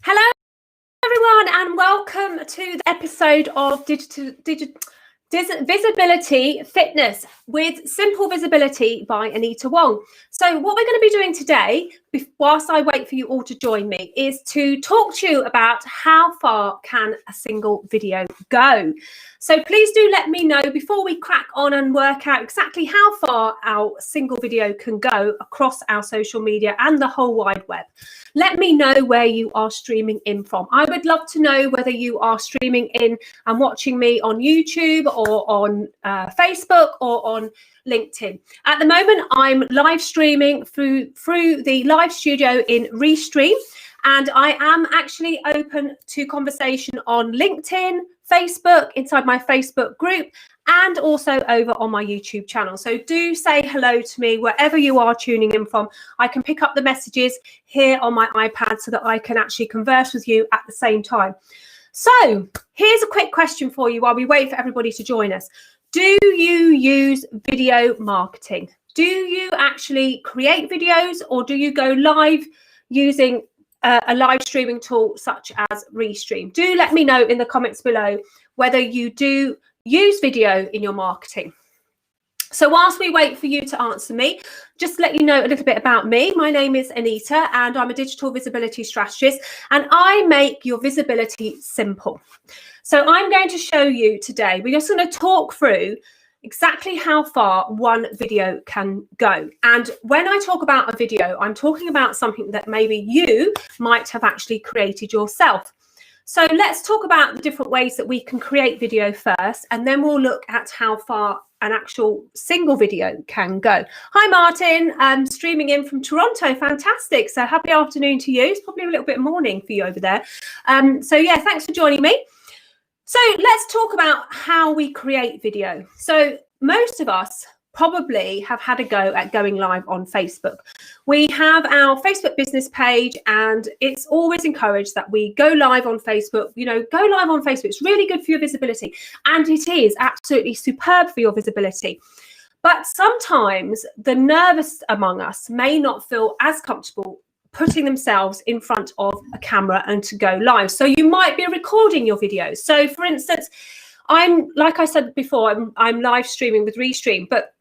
Hello everyone and welcome to the episode of Visibility Fitness with Simple Visibility by Anita Wong. So what we're going to be doing today, whilst I wait for you all to join me, is to talk to you about how far can a single video go. So please do let me know before we crack on and work out exactly how far our single video can go across our social media and the whole wide web. Let me know where you are streaming in from. I would love to know whether you are streaming in and watching me on YouTube or on Facebook or on LinkedIn. At the moment, I'm live streaming through the live studio in Restream, and I am actually open to conversation on LinkedIn, Facebook, inside my Facebook group, and also over on my YouTube channel. So do say hello to me wherever you are tuning in from. I can pick up the messages here on my iPad so that I can actually converse with you at the same time. So here's a quick question for you while we wait for everybody to join us. Do you use video marketing? Do you actually create videos, or do you go live using a live streaming tool such as Restream? Do let me know in the comments below whether you do use video in your marketing. So whilst we wait for you to answer me, just let you know a little bit about me. My name is Anita and I'm a digital visibility strategist, and I make your visibility simple. So I'm going to show you today, we're just going to talk through exactly how far one video can go. And when I talk about a video, I'm talking about something that maybe you might have actually created yourself. So let's talk about the different ways that we can create video first, and then we'll look at how far an actual single video can go. Hi Martin, I'm streaming in from Toronto. Fantastic. So happy afternoon to you. It's probably a little bit morning for you over there. So yeah, thanks for joining me. So let's talk about how we create video. So most of us probably have had a go at going live on Facebook. We have our Facebook business page, and it's always encouraged that we go live on Facebook. You know, go live on Facebook. It's really good for your visibility, and it is absolutely superb for your visibility. But sometimes the nervous among us may not feel as comfortable putting themselves in front of a camera and to go live. So you might be recording your videos. So for instance, like I said before, I'm live streaming with Restream, but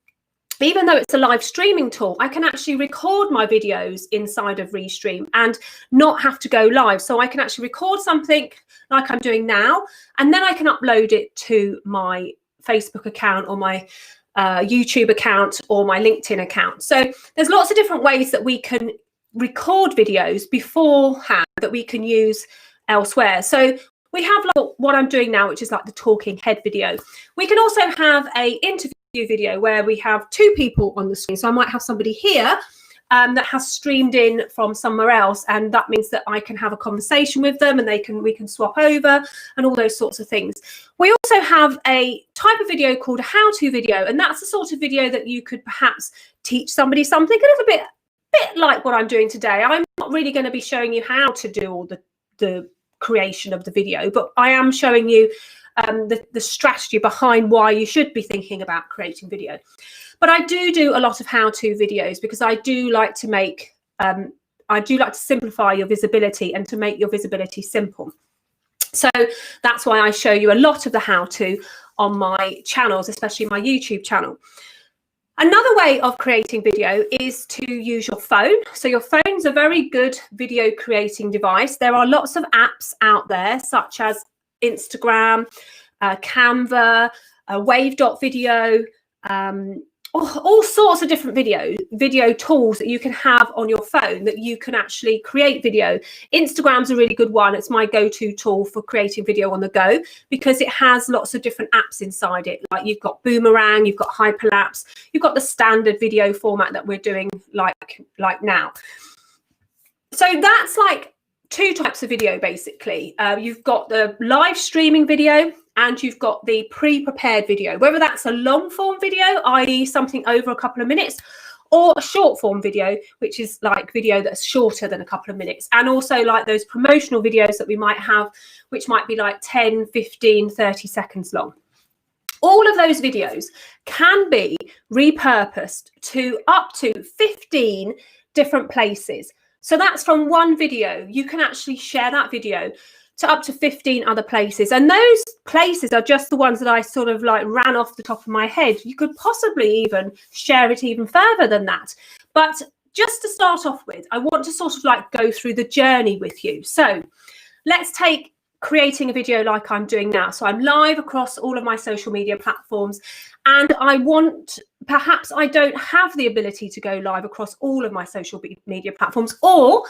even though it's a live streaming tool, I can actually record my videos inside of Restream and not have to go live. So I can actually record something like I'm doing now, and then I can upload it to my Facebook account or my YouTube account or my LinkedIn account. So there's lots of different ways that we can record videos beforehand that we can use elsewhere. So we have like what I'm doing now, which is like the talking head video. We can also have a interview video where we have two people on the screen. So I might have somebody here that has streamed in from somewhere else, and that means that I can have a conversation with them, and we can swap over and all those sorts of things. We also have a type of video called a how-to video, and that's the sort of video that you could perhaps teach somebody something a little bit like what I'm doing today. I'm not really going to be showing you how to do all the creation of the video, but I am showing you the strategy behind why you should be thinking about creating video. But I do a lot of how-to videos because I do like to make simplify your visibility and to make your visibility simple. So that's why I show you a lot of the how-to on my channels, especially my YouTube channel. Another way of creating video is to use your phone. So your phone's a very good video creating device. There are lots of apps out there such as Instagram, Canva, Wave.video, all sorts of different video tools that you can have on your phone that you can actually create video. Instagram's a really good one. It's my go-to tool for creating video on the go because it has lots of different apps inside it. Like you've got Boomerang, you've got Hyperlapse, you've got the standard video format that we're doing like now. So that's like two types of video basically. You've got the live streaming video and you've got the pre-prepared video, whether that's a long form video, i.e. something over a couple of minutes, or a short form video, which is like video that's shorter than a couple of minutes. And also like those promotional videos that we might have, which might be like 10, 15, 30 seconds long. All of those videos can be repurposed to up to 15 different places. So that's from one video. You can actually share that video to up to 15 other places. And those places are just the ones that I sort of like ran off the top of my head. You could possibly even share it even further than that. But just to start off with, I want to sort of like go through the journey with you. So let's take creating a video like I'm doing now. So I'm live across all of my social media platforms, and perhaps I don't have the ability to go live across all of my social media platforms, or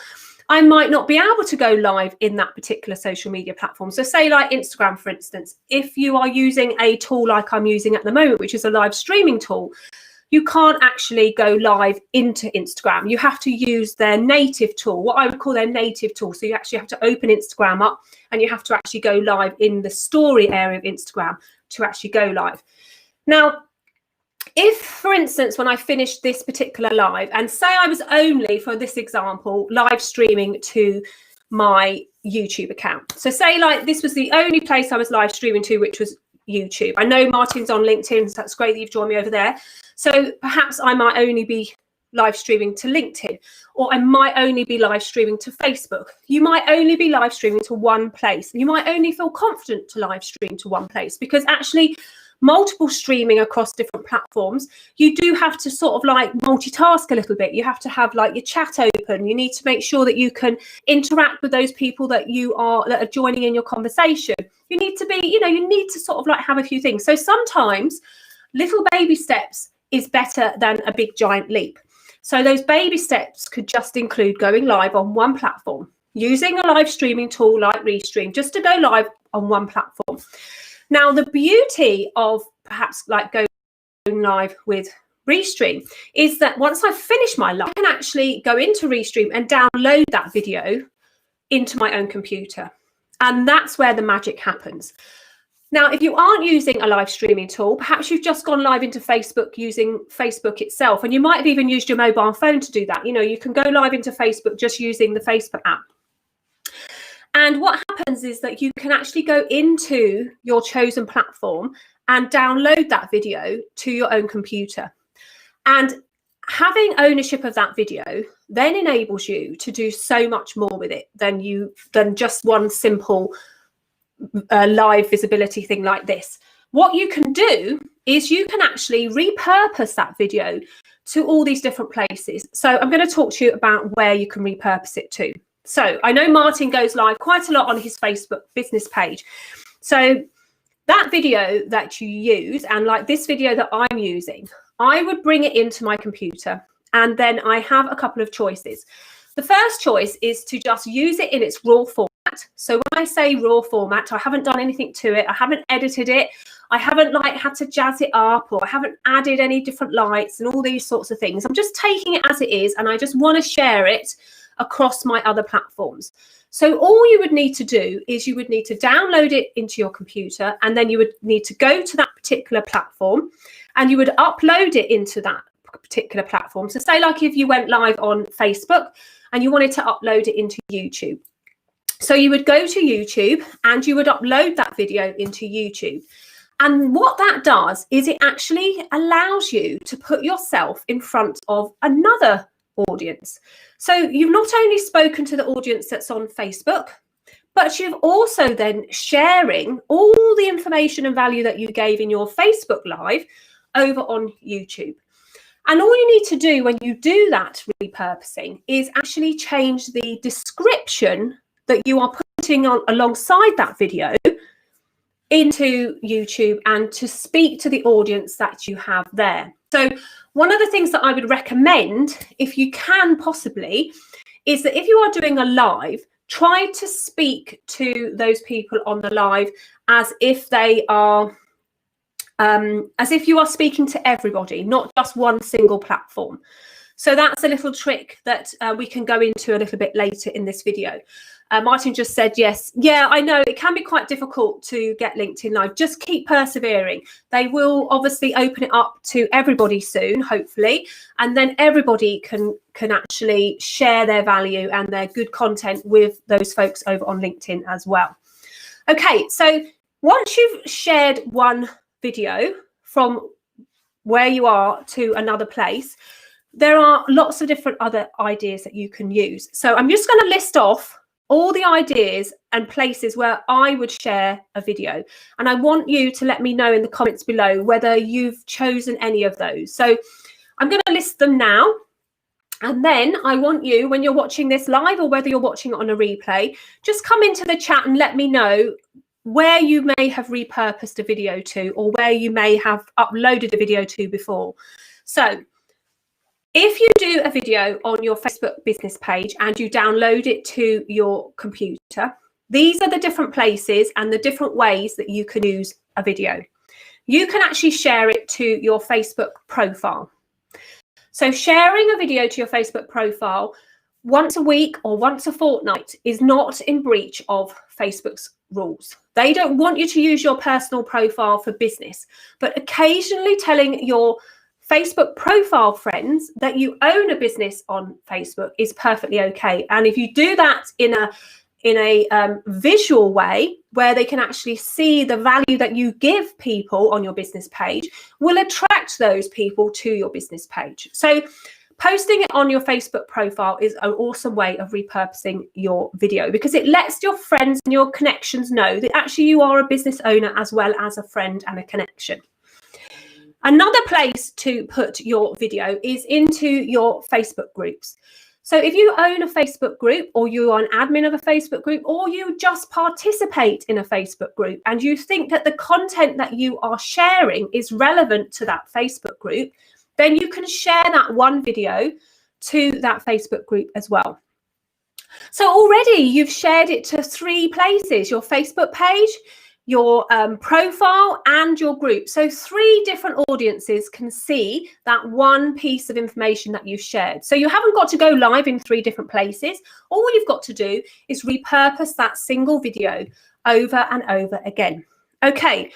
I might not be able to go live in that particular social media platform. So say like Instagram, for instance, if you are using a tool like I'm using at the moment, which is a live streaming tool, you can't actually go live into Instagram. You have to use their native tool, what I would call their native tool. So you actually have to open Instagram up and you have to actually go live in the story area of Instagram to actually go live. Now, if, for instance, when I finished this particular live, and say I was only, for this example, live streaming to my YouTube account. So say like this was the only place I was live streaming to, which was YouTube. I know Martin's on LinkedIn, so that's great that you've joined me over there. So perhaps I might only be live streaming to LinkedIn, or I might only be live streaming to Facebook. You might only be live streaming to one place. You might only feel confident to live stream to one place, because actually multiple streaming across different platforms, you do have to sort of like multitask a little bit. You have to have like your chat open. You need to make sure that you can interact with those people that are joining in your conversation. You need to be, you need to sort of like have a few things. So sometimes little baby steps is better than a big giant leap. So those baby steps could just include going live on one platform, using a live streaming tool like Restream, just to go live on one platform. Now, the beauty of perhaps like going live with Restream is that once I've finished my live, I can actually go into Restream and download that video into my own computer. And that's where the magic happens. Now, if you aren't using a live streaming tool, perhaps you've just gone live into Facebook using Facebook itself, and you might have even used your mobile phone to do that. You can go live into Facebook just using the Facebook app. And what happens is that you can actually go into your chosen platform and download that video to your own computer. And having ownership of that video then enables you to do so much more with it than just one simple live visibility thing like this. What you can do is you can actually repurpose that video to all these different places. So I'm going to talk to you about where you can repurpose it to. So I know Martin goes live quite a lot on his Facebook business page. So that video that you use, and like this video that I'm using, I would bring it into my computer, and then I have a couple of choices. The first choice is to just use it in its raw format. So when I say raw format, I haven't done anything to it. I haven't edited it. I haven't like had to jazz it up, or I haven't added any different lights and all these sorts of things. I'm just taking it as it is, and I just want to share it across my other platforms. So all you would need to do is you would need to download it into your computer, and then you would need to go to that particular platform and you would upload it into that particular platform. So say like if you went live on Facebook and you wanted to upload it into YouTube. So you would go to YouTube and you would upload that video into YouTube. And what that does is it actually allows you to put yourself in front of another audience. So you've not only spoken to the audience that's on Facebook, but you've also then sharing all the information and value that you gave in your Facebook Live over on YouTube. And all you need to do when you do that repurposing is actually change the description that you are putting on alongside that video into YouTube, and to speak to the audience that you have there. So one of the things that I would recommend, if you can possibly, is that if you are doing a live, try to speak to those people on the live as if they are, as if you are speaking to everybody, not just one single platform. So that's a little trick that we can go into a little bit later in this video. Martin just said, yes. Yeah, I know it can be quite difficult to get LinkedIn Live. Just keep persevering. They will obviously open it up to everybody soon, hopefully. And then everybody can actually share their value and their good content with those folks over on LinkedIn as well. Okay, so once you've shared one video from where you are to another place, there are lots of different other ideas that you can use. So I'm just going to list off all the ideas and places where I would share a video. And I want you to let me know in the comments below whether you've chosen any of those. So I'm going to list them now. And then I want you, when you're watching this live or whether you're watching it on a replay, just come into the chat and let me know where you may have repurposed a video to, or where you may have uploaded a video to before. So if you do a video on your Facebook business page and you download it to your computer, these are the different places and the different ways that you can use a video. You can actually share it to your Facebook profile. So sharing a video to your Facebook profile once a week or once a fortnight is not in breach of Facebook's rules. They don't want you to use your personal profile for business, but occasionally telling your Facebook profile friends that you own a business on Facebook is perfectly okay. And if you do that in a visual way where they can actually see the value that you give people on your business page, will attract those people to your business page. So posting it on your Facebook profile is an awesome way of repurposing your video, because it lets your friends and your connections know that actually you are a business owner as well as a friend and a connection. Another place to put your video is into your Facebook groups. So if you own a Facebook group, or you are an admin of a Facebook group, or you just participate in a Facebook group and you think that the content that you are sharing is relevant to that Facebook group, then you can share that one video to that Facebook group as well. So already you've shared it to 3 places: your Facebook page, your profile, and your group. So 3 different audiences can see that one piece of information that you've shared. So you haven't got to go live in 3 different places. All you've got to do is repurpose that single video over and over again. Okay,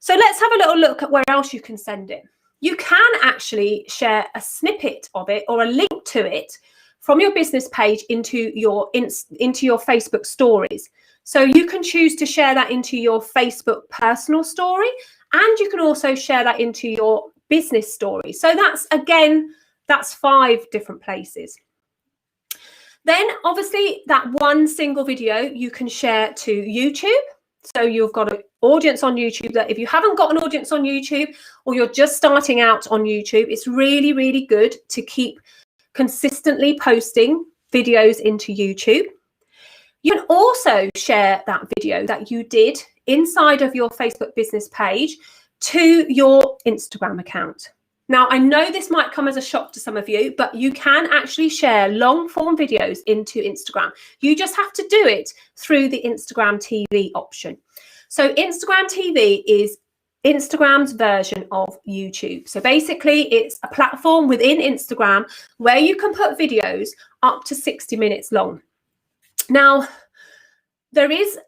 so let's have a little look at where else you can send it. You can actually share a snippet of it or a link to it from your business page into your Facebook stories. So you can choose to share that into your Facebook personal story, and you can also share that into your business story. So that's 5 different places. Then obviously that one single video you can share to YouTube. So you've got an audience on YouTube that if you haven't got an audience on YouTube, or you're just starting out on YouTube, it's really, really good to keep consistently posting videos into YouTube. You can also share that video that you did inside of your Facebook business page to your Instagram account. Now, I know this might come as a shock to some of you, but you can actually share long form videos into Instagram. You just have to do it through the Instagram TV option. So Instagram TV is Instagram's version of YouTube. So basically it's a platform within Instagram where you can put videos up to 60 minutes long. Now, there is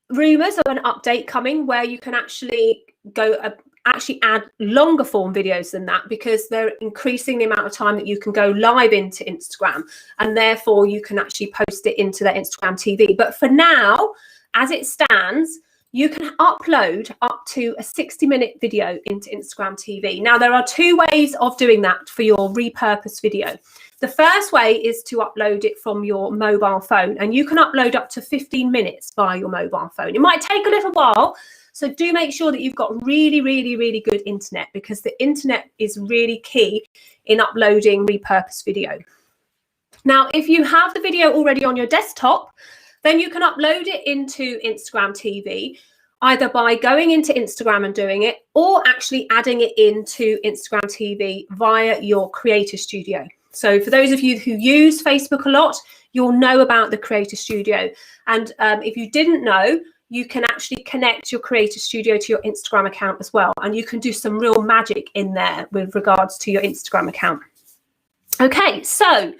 rumors of an update coming where you can actually add longer form videos than that, because they're increasing the amount of time that you can go live into Instagram, and therefore you can actually post it into their Instagram TV. But for now, as it stands, you can upload up to a 60-minute video into Instagram TV. Now, there are 2 ways of doing that for your repurposed video. The first way is to upload it from your mobile phone, and you can upload up to 15 minutes via your mobile phone. It might take a little while, so do make sure that you've got really, really, really good internet, because the internet is really key in uploading repurposed video. Now, if you have the video already on your desktop, then you can upload it into Instagram TV, either by going into Instagram and doing it, or actually adding it into Instagram TV via your Creator Studio. So for those of you who use Facebook a lot, you'll know about the Creator Studio. And if you didn't know, you can actually connect your Creator Studio to your Instagram account as well. And you can do some real magic in there with regards to your Instagram account. Okay, so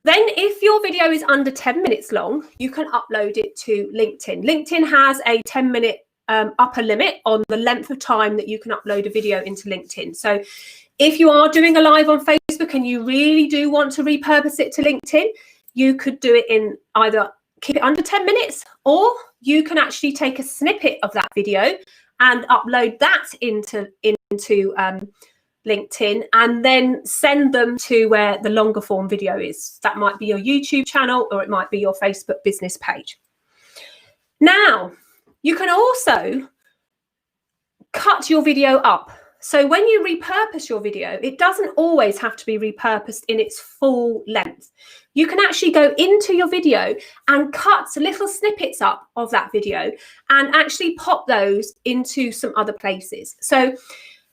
then if your video is under 10 minutes long, you can upload it to LinkedIn. LinkedIn has a 10-minute upper limit on the length of time that you can upload a video into LinkedIn. So if you are doing a live on Facebook and you really do want to repurpose it to LinkedIn, you could do it in either keep it under 10 minutes, or you can actually take a snippet of that video and upload that into LinkedIn and then send them to where the longer form video is. That might be your YouTube channel or it might be your Facebook business page. Now, you can also cut your video up. So when you repurpose your video, it doesn't always have to be repurposed in its full length. You can actually go into your video and cut little snippets up of that video and actually pop those into some other places. So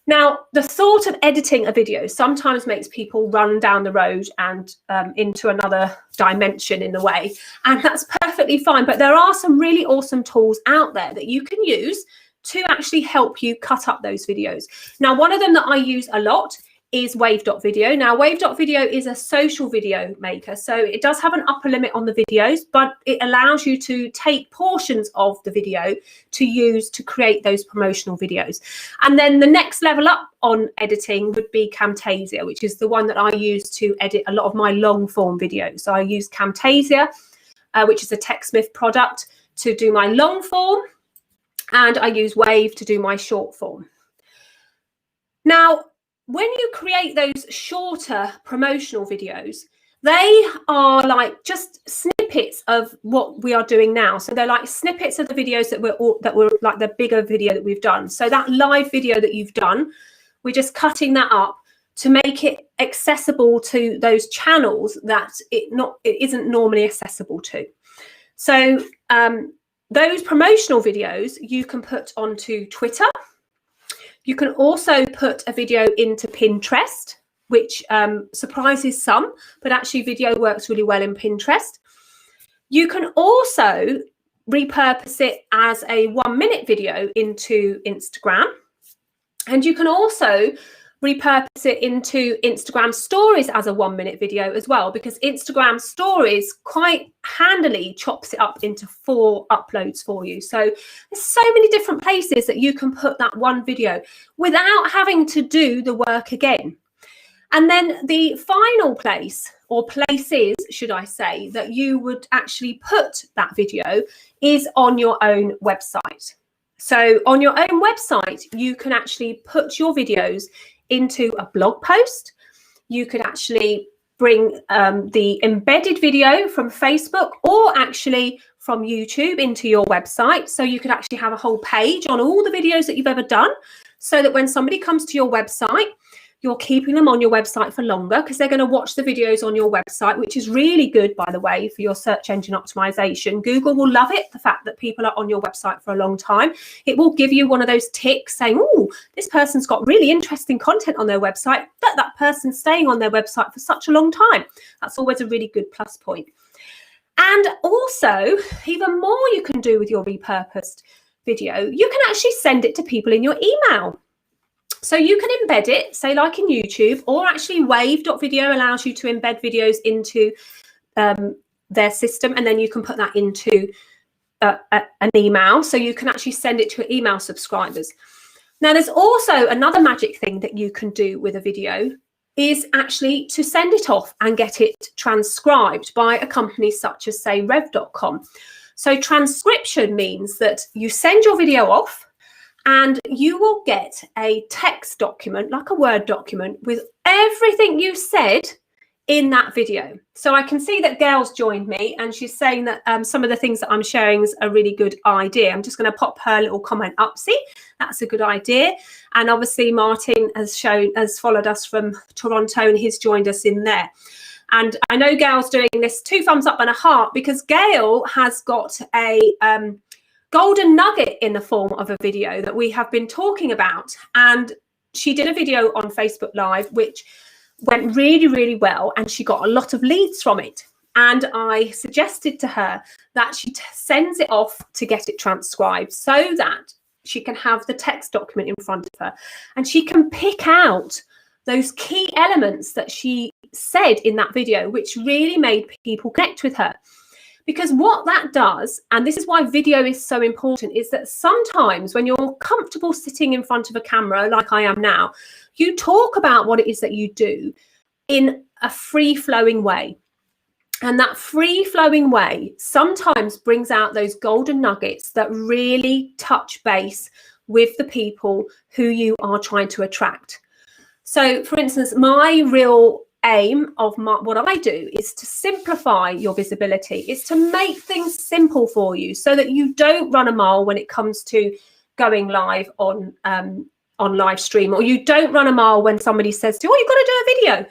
now the thought of editing a video sometimes makes people run down the road and into another dimension in a way, and that's perfectly fine. But there are some really awesome tools out there that you can use to actually help you cut up those videos. Now, one of them that I use a lot is wave.video. Now, wave.video is a social video maker, so it does have an upper limit on the videos, but it allows you to take portions of the video to use to create those promotional videos. And then the next level up on editing would be Camtasia, which is the one that I use to edit a lot of my long form videos. So I use Camtasia, which is a TechSmith product, to do my long form, and I use Wave to do my short form. Now, when you create those shorter promotional videos, they are like just snippets of what we are doing now. So they're like snippets of the videos that were like the bigger video that we've done. So that live video that you've done, we're just cutting that up to make it accessible to those channels that it isn't normally accessible to. So those promotional videos you can put onto Twitter. You can also put a video into Pinterest, which surprises some, but actually video works really well in Pinterest. You can also repurpose it as a 1-minute video into Instagram. And you can also repurpose it into Instagram stories as a 1-minute video as well, because Instagram stories quite handily chops it up into 4 uploads for you. So there's so many different places that you can put that one video without having to do the work again. And then the final place, or places, should I say, that you would actually put that video is on your own website. So on your own website, you can actually put your videos into a blog post. You could actually bring the embedded video from Facebook or actually from YouTube into your website. So you could actually have a whole page on all the videos that you've ever done, so that when somebody comes to your website, you're keeping them on your website for longer, because they're going to watch the videos on your website, which is really good, by the way, for your search engine optimization. Google will love it, the fact that people are on your website for a long time. It will give you one of those ticks saying, oh, this person's got really interesting content on their website, but that person's staying on their website for such a long time. That's always a really good plus point. And also, even more you can do with your repurposed video, you can actually send it to people in your email. So you can embed it, say like in YouTube, or actually wave.video allows you to embed videos into their system, and then you can put that into an email. So you can actually send it to your email subscribers. Now, there's also another magic thing that you can do with a video, is actually to send it off and get it transcribed by a company such as, say, rev.com. So transcription means that you send your video off, and you will get a text document, like a Word document, with everything you said in that video. So I can see that Gail's joined me, and she's saying that some of the things that I'm sharing is a really good idea. I'm just going to pop her little comment up. See, that's a good idea. And obviously Martin has followed us from Toronto, and he's joined us in there. And I know Gail's doing this 2 thumbs up and a heart, because Gail has got a golden nugget in the form of a video that we have been talking about. And she did a video on Facebook Live, which went really, really well, and she got a lot of leads from it. And I suggested to her that she sends it off to get it transcribed, so that she can have the text document in front of her, and she can pick out those key elements that she said in that video, which really made people connect with her. Because what that does, and this is why video is so important, is that sometimes when you're comfortable sitting in front of a camera, like I am now, you talk about what it is that you do in a free-flowing way. And that free-flowing way sometimes brings out those golden nuggets that really touch base with the people who you are trying to attract. So for instance, my real aim of what I do is to simplify your visibility. It's to make things simple for you so that you don't run a mile when it comes to going live on live stream, or you don't run a mile when somebody says to you, oh, you've got to do a video.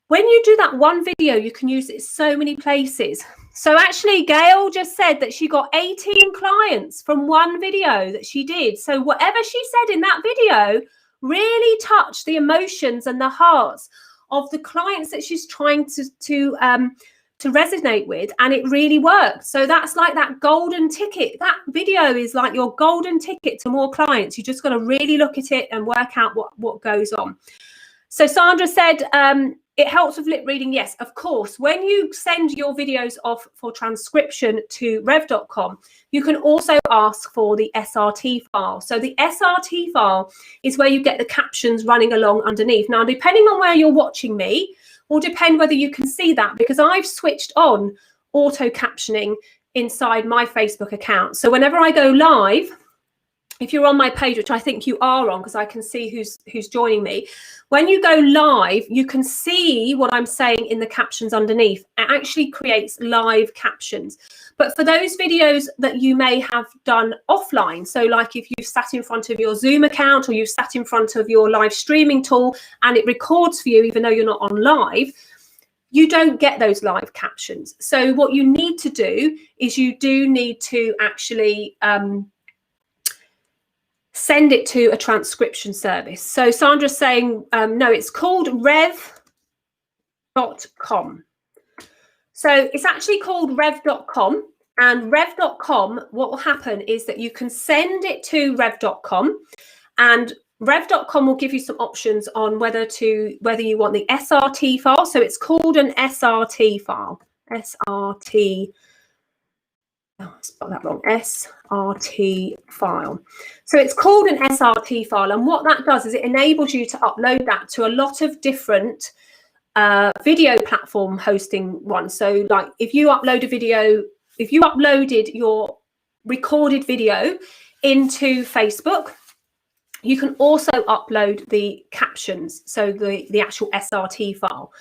When you do that one video, you can use it so many places. So actually, Gail just said that she got 18 clients from one video that she did. So whatever she said in that video really touched the emotions and the hearts of the clients that she's trying to resonate with, and it really worked. So that's like that golden ticket. That video is like your golden ticket to more clients. You just got to really look at it and work out what goes on. So Sandra said, it helps with lip reading. Yes, of course. When you send your videos off for transcription to rev.com, you can also ask for the SRT file. So the SRT file is where you get the captions running along underneath. Now, depending on where you're watching me, will depend whether you can see that, because I've switched on auto captioning inside my Facebook account. So whenever I go live, if you're on my page, which I think you are on, because I can see who's joining me, when you go live, you can see what I'm saying in the captions underneath. It actually creates live captions. But for those videos that you may have done offline, so like if you've sat in front of your Zoom account or you've sat in front of your live streaming tool and it records for you, even though you're not on live, you don't get those live captions. So what you need to do is you do need to actually send it to a transcription service. So Sandra's saying, no, it's called rev.com. So it's actually called rev.com, and rev.com, what will happen is that you can send it to rev.com, and rev.com will give you some options on whether you want the SRT file. So it's called an SRT file. SRT. Oh, I spelled that wrong. SRT file. So it's called an SRT file, and what that does is it enables you to upload that to a lot of different video platform hosting ones. So like if you upload a video, if you uploaded your recorded video into Facebook, you can also upload the captions, so the actual SRT file.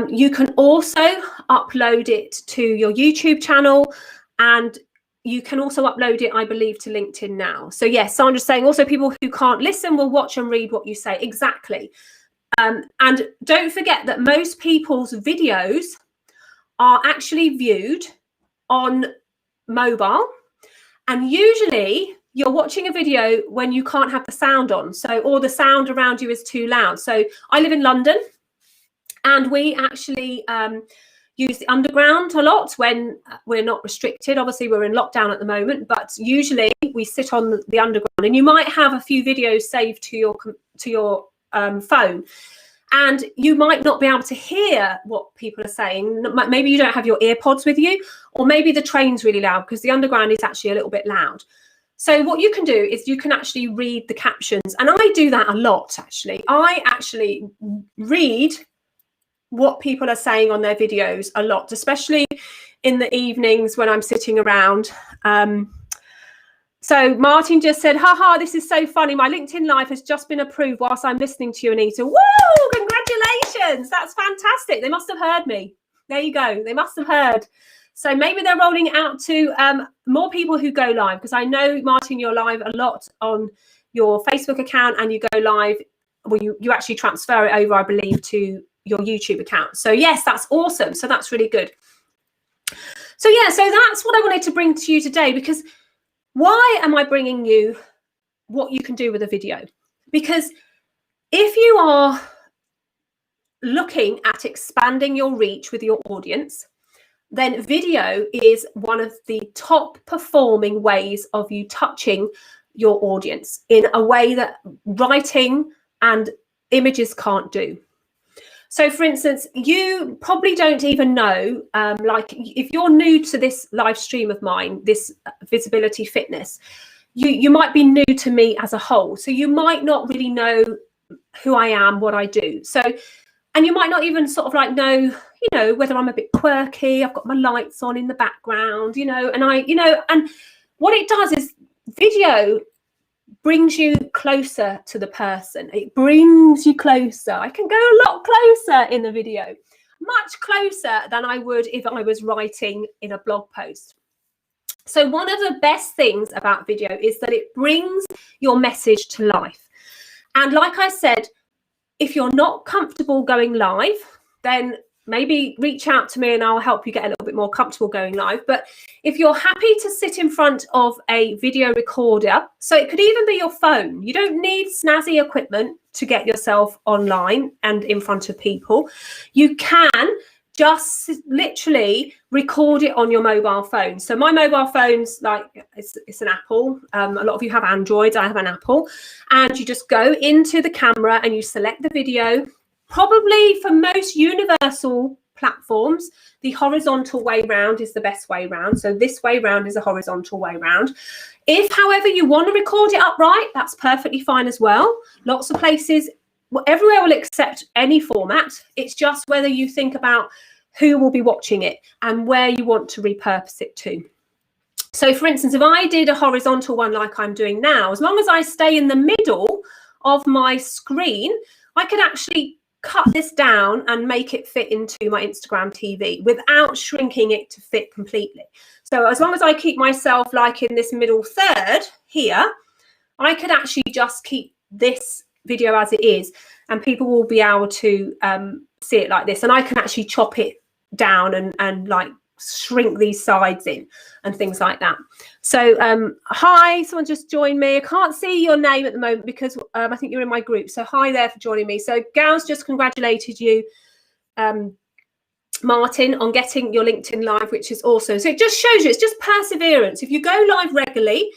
You can also upload it to your YouTube channel, and you can also upload it, I believe, to LinkedIn now. So yes, Sandra's saying also people who can't listen will watch and read what you say. Exactly. And don't forget that most people's videos are actually viewed on mobile. And usually you're watching a video when you can't have the sound on, or the sound around you is too loud. So I live in London, and we actually use the underground a lot when we're not restricted. Obviously, we're in lockdown at the moment, but usually we sit on the underground, and you might have a few videos saved to your phone, and you might not be able to hear what people are saying. Maybe you don't have your earpods with you, or maybe the train's really loud, because the underground is actually a little bit loud. So what you can do is you can actually read the captions, and I do that a lot, actually. I actually read what people are saying on their videos a lot, especially in the evenings when I'm sitting around. So Martin just said, haha, this is so funny. My LinkedIn live has just been approved whilst I'm listening to you, Anita. Woo, congratulations. That's fantastic. They must have heard me. There you go. They must have heard. So maybe they're rolling it out to more people who go live, because I know, Martin, you're live a lot on your Facebook account, and you go live, well, you actually transfer it over, I believe, to your YouTube account. So yes, that's awesome. So that's really good. So yeah, so that's what I wanted to bring to you today, because why am I bringing you what you can do with a video? Because if you are looking at expanding your reach with your audience, then video is one of the top performing ways of you touching your audience in a way that writing and images can't do. So for instance, you probably don't even know, like if you're new to this live stream of mine, this visibility fitness, you might be new to me as a whole. So you might not really know who I am, what I do. So, and you might not even sort of like know, you know, whether I'm a bit quirky, I've got my lights on in the background, you know, and and what it does is video brings you closer to the person. It brings you closer. I can go a lot closer in the video, much closer than I would if I was writing in a blog post. So one of the best things about video is that it brings your message to life. And like I said, if you're not comfortable going live, then maybe reach out to me and I'll help you get a little bit more comfortable going live. But if you're happy to sit in front of a video recorder, so it could even be your phone. You don't need snazzy equipment to get yourself online and in front of people. You can just literally record it on your mobile phone. So my mobile phone's like, it's an Apple. A lot of you have Androids, I have an Apple. And you just go into the camera and you select the video. Probably for most universal platforms, the horizontal way round is the best way round. So this way round is a horizontal way round. If, however, you want to record it upright, that's perfectly fine as well. Lots of places, everywhere will accept any format. It's just whether you think about who will be watching it and where you want to repurpose it to. So for instance, if I did a horizontal one like I'm doing now, as long as I stay in the middle of my screen, I could actually cut this down and make it fit into my Instagram TV without shrinking it to fit completely. So as long as I keep myself like in this middle third here, I could actually just keep this video as it is and people will be able to see it like this. And I can actually chop it down and like shrink these sides in and things like that. So hi, someone just joined me. I can't see your name at the moment because I think you're in my group, so hi there for joining me. So Gal's just congratulated you, Martin, on getting your LinkedIn live, which is awesome. So it just shows you, it's just perseverance. If you go live regularly,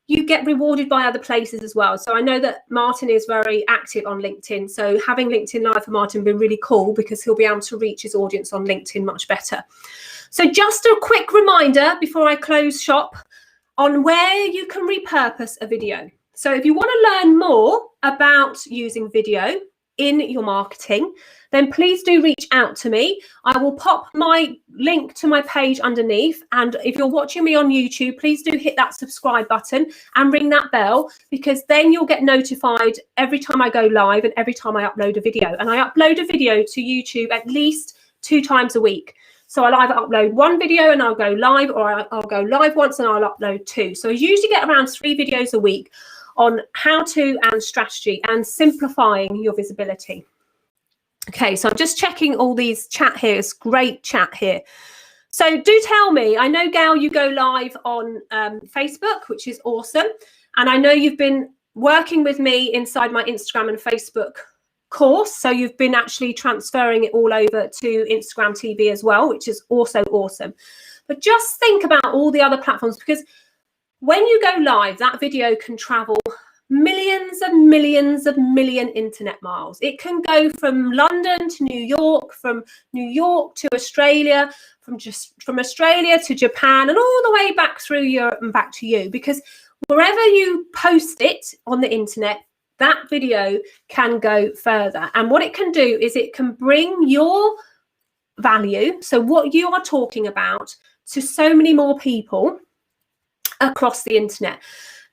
you get rewarded by other places as well. So I know that Martin is very active on LinkedIn. So having LinkedIn live for Martin will be really cool because he'll be able to reach his audience on LinkedIn much better. So just a quick reminder before I close shop on where you can repurpose a video. So if you want to learn more about using video in your marketing, then please do reach out to me. I will pop my link to my page underneath. And if you're watching me on YouTube, please do hit that subscribe button and ring that bell, because then you'll get notified every time I go live and every time I upload a video. And I upload a video to YouTube at least 2 times a week. So I'll either upload 1 video and I'll go live, or I'll go live once and I'll upload 2. So I usually get around 3 videos a week on how to and strategy and simplifying your visibility. Okay, so I'm just checking all these chat here. It's great chat here. So do tell me, I know, Gal, you go live on Facebook, which is awesome. And I know you've been working with me inside my Instagram and Facebook course. So you've been actually transferring it all over to Instagram TV as well, which is also awesome. But just think about all the other platforms, because when you go live, that video can travel millions and millions of internet miles. It can go from London to New York, from New York to Australia, from Australia to Japan, and all the way back through Europe and back to you, because wherever you post it on the internet, that video can go further. And what it can do is it can bring your value, so what you are talking about, to so many more people across the internet.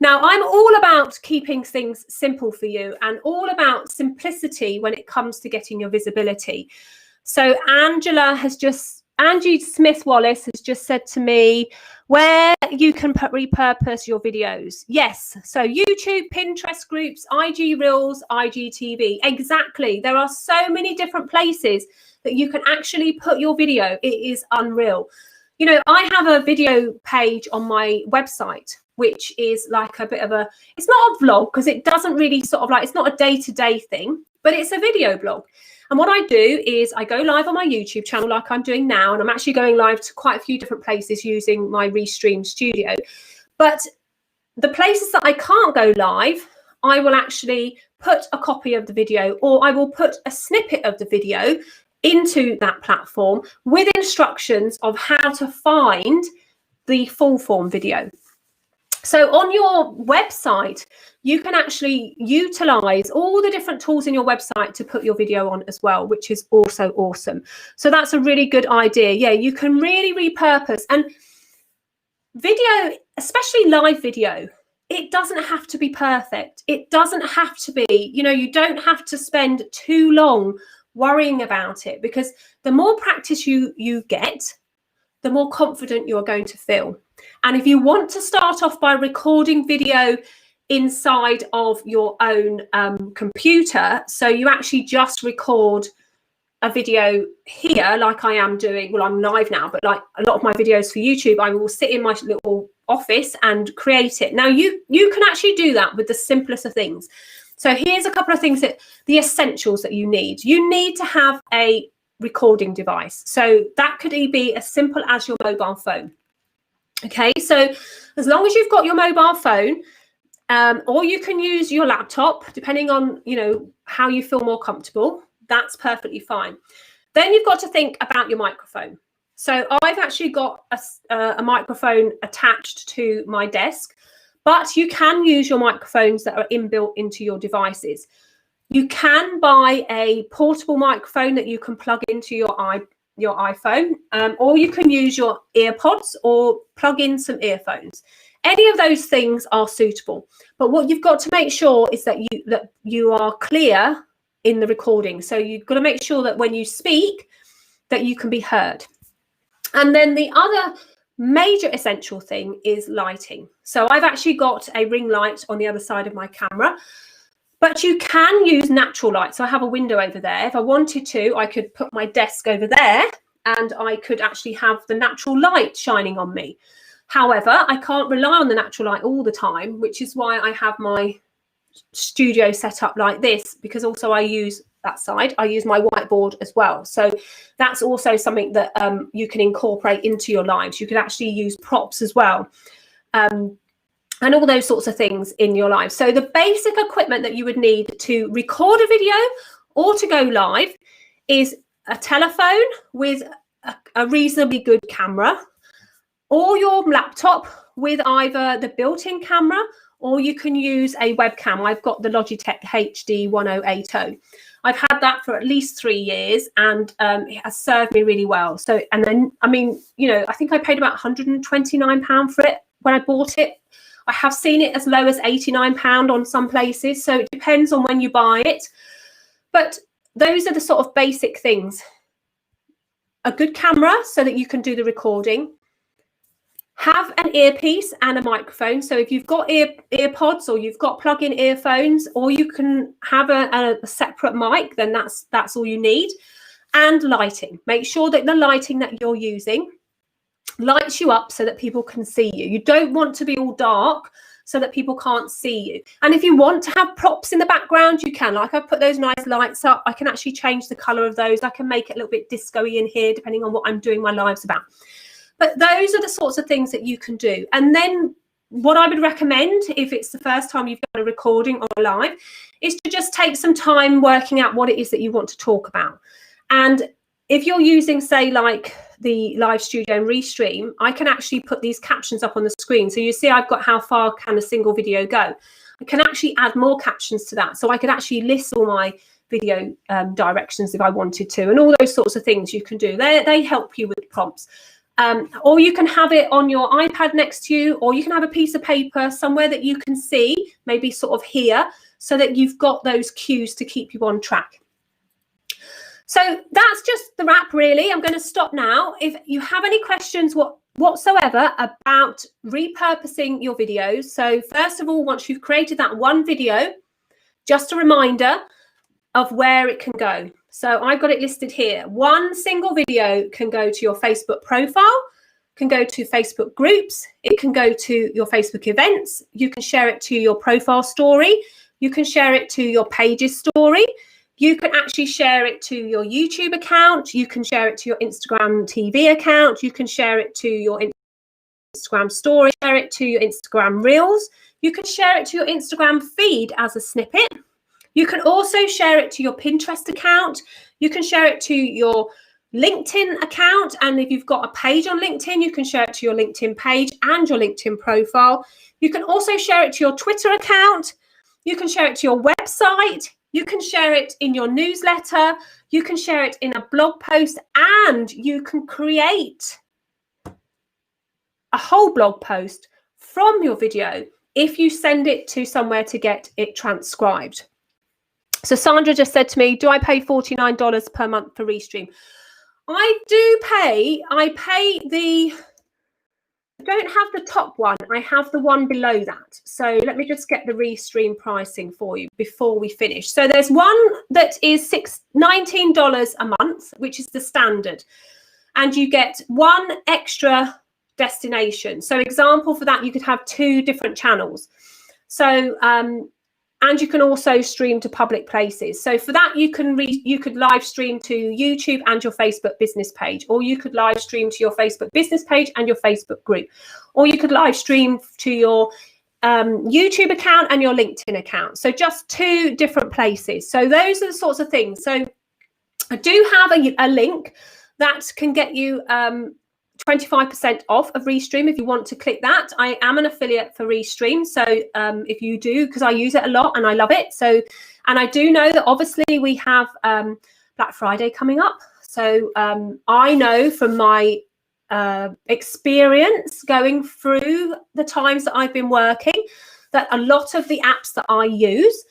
Now, I'm all about keeping things simple for you and all about simplicity when it comes to getting your visibility. So Angie Smith-Wallace has just said to me where you can repurpose your videos. Yes, so YouTube, Pinterest groups, IG Reels, IGTV. Exactly. There are so many different places that you can actually put your video. It is unreal. You know, I have a video page on my website, which is like a bit of it's not a vlog because it doesn't really sort of like, it's not a day-to-day thing, but it's a video blog. And what I do is I go live on my YouTube channel like I'm doing now, and I'm actually going live to quite a few different places using my Restream Studio. But the places that I can't go live, I will actually put a copy of the video, or I will put a snippet of the video into that platform with instructions of how to find the full form video. So on your website, you can actually utilize all the different tools in your website to put your video on as well, which is also awesome. So that's a really good idea. Yeah, you can really repurpose. And video, especially live video, it doesn't have to be perfect. It doesn't have to be, you don't have to spend too long worrying about it, because the more practice you get, the more confident you're going to feel. And if you want to start off by recording video inside of your own computer, so you actually just record a video here like I am doing, well, I'm live now, but like a lot of my videos for YouTube, I will sit in my little office and create it. Now you can actually do that with the simplest of things. So here's a couple of things the essentials that you need. You need to have a recording device. So that could be as simple as your mobile phone. Okay, so as long as you've got your mobile phone, or you can use your laptop, depending on how you feel more comfortable, that's perfectly fine. Then you've got to think about your microphone. So I've actually got a microphone attached to my desk, but you can use your microphones that are inbuilt into your devices. You can buy a portable microphone that you can plug into your iPhone, or you can use your earpods or plug in some earphones. Any of those things are suitable. But what you've got to make sure is that you are clear in the recording. So you've got to make sure that when you speak, that you can be heard. And then the other major essential thing is lighting. So I've actually got a ring light on the other side of my camera, but you can use natural light. So I have a window over there. If I wanted to, I could put my desk over there and I could actually have the natural light shining on me. However, I can't rely on the natural light all the time, which is why I have my studio set up like this, because also I use that side. I use my whiteboard as well. So that's also something that you can incorporate into your lives. You can actually use props as well. And all those sorts of things in your life. So the basic equipment that you would need to record a video or to go live is a telephone with a reasonably good camera, or your laptop with either the built-in camera, or you can use a webcam. I've got the Logitech HD 1080. I've had that for at least 3 years, and it has served me really well. So, and then, I mean, I think I paid about £129 for it when I bought it. I have seen it as low as £89 on some places. So it depends on when you buy it. But those are the sort of basic things. A good camera so that you can do the recording. Have an earpiece and a microphone. So if you've got earpods or you've got plug-in earphones, or you can have a separate mic, then that's all you need. And lighting. Make sure that the lighting that you're using lights you up so that people can see you. You don't want to be all dark so that people can't see you. And if you want to have props in the background, you can. Like I've put those nice lights up. I can actually change the color of those. I can make it a little bit disco-y in here, depending on what I'm doing my lives about. But those are the sorts of things that you can do. And then what I would recommend, if it's the first time you've done a recording or a live, is to just take some time working out what it is that you want to talk about. And if you're using, say, like the live studio and restream, I can actually put these captions up on the screen. So you see I've got how far can a single video go. I can actually add more captions to that. So I could actually list all my video directions if I wanted to, and all those sorts of things you can do. They help you with prompts. Or you can have it on your iPad next to you, or you can have a piece of paper somewhere that you can see, maybe sort of here, so that you've got those cues to keep you on track. So that's just the wrap, really. I'm going to stop now. If you have any questions whatsoever about repurposing your videos, so first of all, once you've created that one video, just a reminder of where it can go. So I've got it listed here. One single video can go to your Facebook profile, can go to Facebook groups, it can go to your Facebook events, you can share it to your profile story, you can share it to your pages story, you can actually share it to your YouTube account, you can share it to your Instagram TV account, you can share it to your Instagram story, share it to your Instagram Reels, you can share it to your Instagram feed as a snippet. You can also share it to your Pinterest account. You can share it to your LinkedIn account. And if you've got a page on LinkedIn, you can share it to your LinkedIn page and your LinkedIn profile. You can also share it to your Twitter account. You can share it to your website. You can share it in your newsletter. You can share it in a blog post, and you can create a whole blog post from your video if you send it to somewhere to get it transcribed. So Sandra just said to me, do I pay $49 per month for Restream? I pay the, I don't have the top one. I have the one below that. So let me just get the Restream pricing for you before we finish. So there's one that is $19 a month, which is the standard. And you get one extra destination. So example for that, you could have 2 different channels. So, and you can also stream to public places. So for that, you could live stream to YouTube and your Facebook business page, or you could live stream to your Facebook business page and your Facebook group, or you could live stream to your YouTube account and your LinkedIn account. So just 2 different places. So those are the sorts of things. So I do have a link that can get you 25% off of Restream if you want to click that. I am an affiliate for Restream, so if you do, because I use it a lot and I love it. So, and I do know that obviously we have Black Friday coming up. So I know from my experience going through the times that I've been working that a lot of the apps that I use,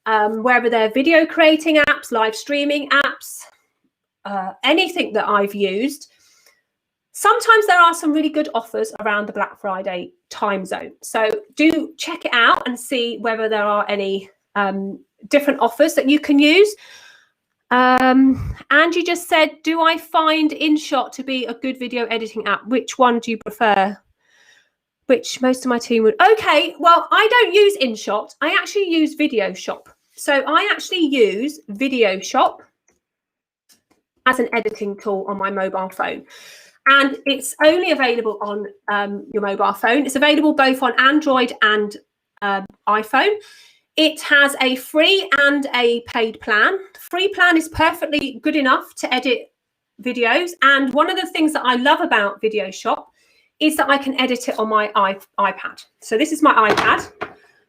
whether they're video creating apps, live streaming apps, anything that I've used, sometimes there are some really good offers around the Black Friday time zone. So do check it out and see whether there are any different offers that you can use. Angie just said, do I find InShot to be a good video editing app? Which one do you prefer? Which most of my team would. Okay, well, I don't use InShot. I actually use VideoShop. So I actually use VideoShop as an editing tool on my mobile phone. And it's only available on your mobile phone. It's available both on Android and iPhone. It has a free and a paid plan. The free plan is perfectly good enough to edit videos. And one of the things that I love about VideoShop is that I can edit it on my iPad. So this is my iPad.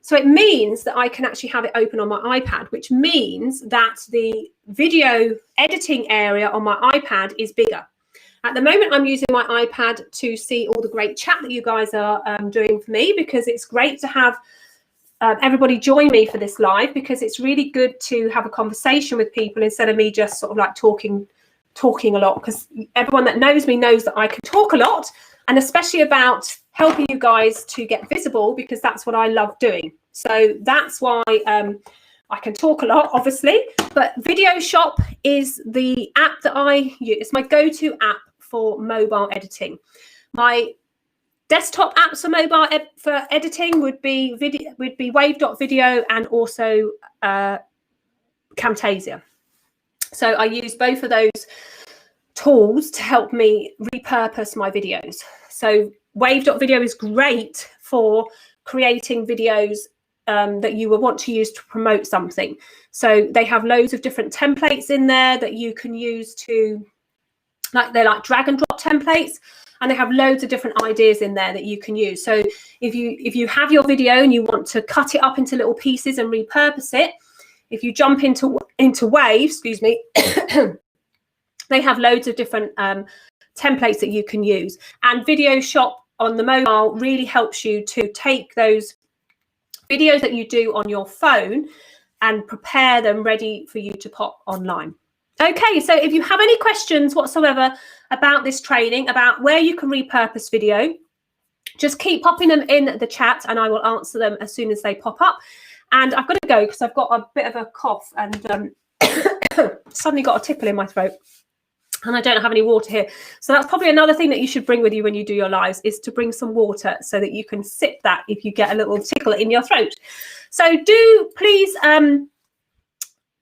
So it means that I can actually have it open on my iPad, which means that the video editing area on my iPad is bigger. At the moment, I'm using my iPad to see all the great chat that you guys are doing for me, because it's great to have everybody join me for this live, because it's really good to have a conversation with people instead of me just sort of like talking a lot, because everyone that knows me knows that I can talk a lot, and especially about helping you guys to get visible, because that's what I love doing. So that's why I can talk a lot, obviously, but VideoShop is the app that I use. It's my go-to app for mobile editing. My desktop apps for mobile for editing would be Wave.video and also Camtasia. So I use both of those tools to help me repurpose my videos. So Wave.video is great for creating videos that you will want to use to promote something. So they have loads of different templates in there that you can use to, they're like drag and drop templates, and they have loads of different ideas in there that you can use. So if you have your video and you want to cut it up into little pieces and repurpose it, if you jump into Wave, excuse me, they have loads of different templates that you can use. And VideoShop on the mobile really helps you to take those videos that you do on your phone and prepare them ready for you to pop online. Okay, so if you have any questions whatsoever about this training, about where you can repurpose video, just keep popping them in the chat and I will answer them as soon as they pop up. And I've got to go because I've got a bit of a cough and suddenly got a tickle in my throat. And I don't have any water here. So that's probably another thing that you should bring with you when you do your lives, is to bring some water so that you can sip that if you get a little tickle in your throat. So do please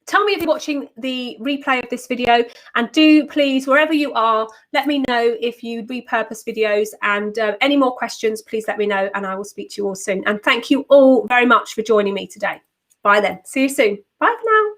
tell me if you're watching the replay of this video, and do please, wherever you are, let me know if you repurpose videos, and any more questions, please let me know and I will speak to you all soon. And thank you all very much for joining me today. Bye then. See you soon. Bye for now.